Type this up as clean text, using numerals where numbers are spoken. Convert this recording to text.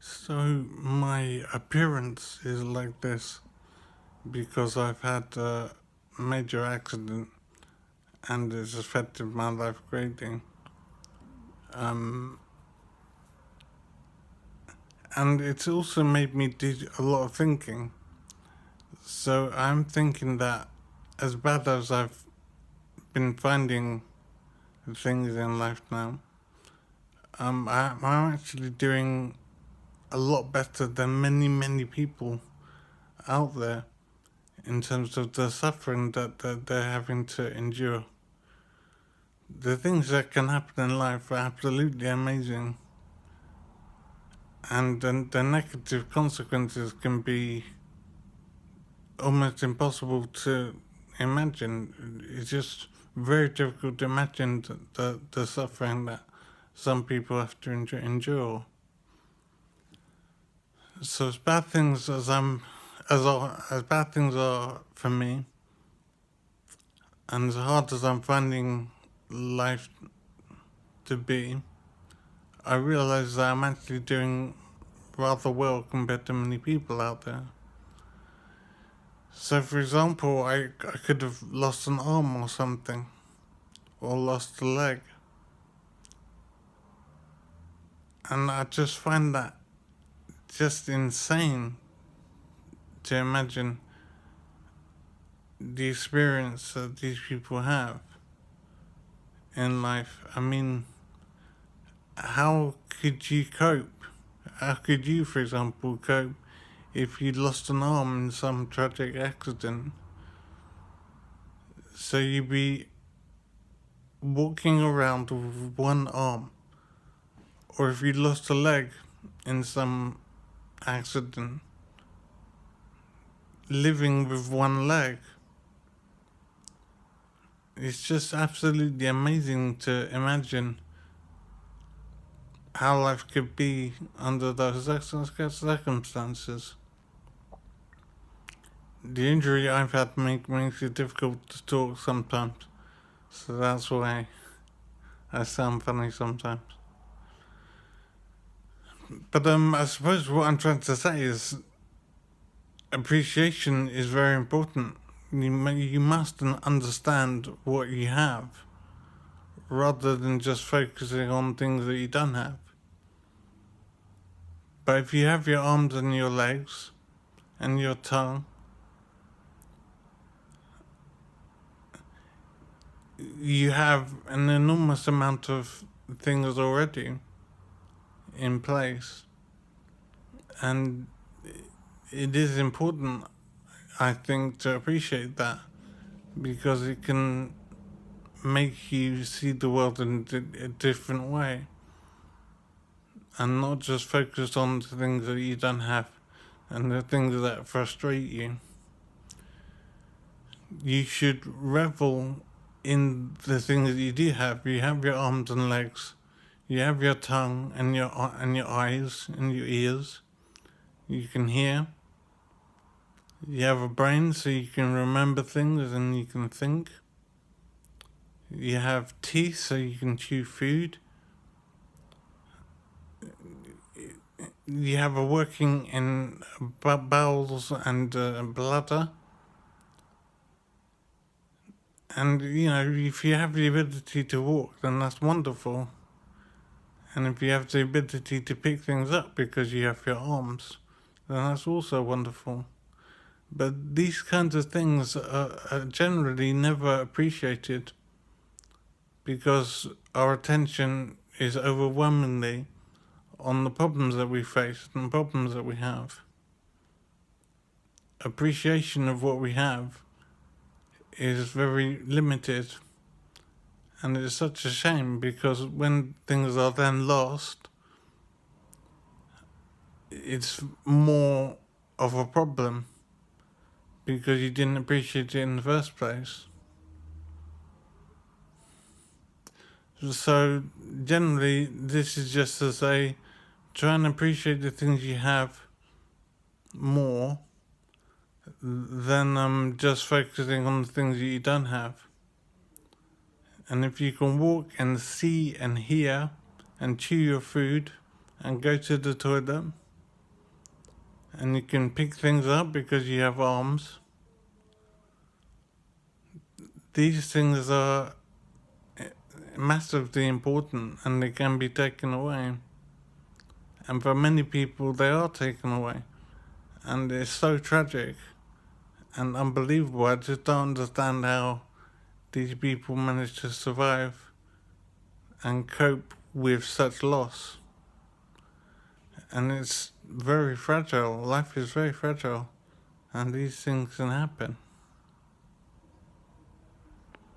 So my appearance is like this because I've had a major accident and it's affected my life greatly. Um, and it's also made me do a lot of thinking. So I'm thinking that as bad as I've been finding things in life now, I'm actually doing a lot better than many people out there in terms of the suffering that they're having to endure. The things that can happen in life are absolutely amazing, and the negative consequences can be almost impossible to imagine. It's just very difficult to imagine the suffering that some people have to endure. So as bad things as bad things are for me, and as hard as I'm finding life to be, I realize that I'm actually doing rather well compared to many people out there. So, for example, I could have lost an arm or something, or lost a leg, and I just find that just insane to imagine the experience that these people have in life. I mean, how could you cope? How could you, for example, cope if you lost an arm in some tragic accident? So you'd be walking around with one arm, or if you lost a leg in some accident, living with one leg. It's just absolutely amazing to imagine how life could be under those circumstances. The injury I've had makes it difficult to talk sometimes, so that's why I sound funny sometimes. But I suppose what I'm trying to say is appreciation is very important. You must understand what you have rather than just focusing on things that you don't have. But if you have your arms and your legs and your tongue, you have an enormous amount of things already in place. And it is important, I think, to appreciate that because it can make you see the world in a different way and not just focus on the things that you don't have and the things that frustrate you. You should revel in the things that you do have. You have your arms and legs, you have your tongue and your eyes and your ears. You can hear. You have a brain so you can remember things and you can think. You have teeth so you can chew food. You have a working in bowels and bladder. And, if you have the ability to walk, then that's wonderful. And if you have the ability to pick things up because you have your arms, then that's also wonderful. But these kinds of things are generally never appreciated because our attention is overwhelmingly on the problems that we face and the problems that we have. Appreciation of what we have is very limited, and it's such a shame because when things are then lost, it's more of a problem because you didn't appreciate it in the first place. So generally, this is just to say, try and appreciate the things you have more than just focusing on the things that you don't have. And if you can walk and see and hear and chew your food and go to the toilet, and you can pick things up because you have arms. These things are massively important, and they can be taken away. And for many people, they are taken away. And it's so tragic and unbelievable. I just don't understand how these people manage to survive and cope with such loss. And it's very fragile. Life is very fragile, and these things can happen.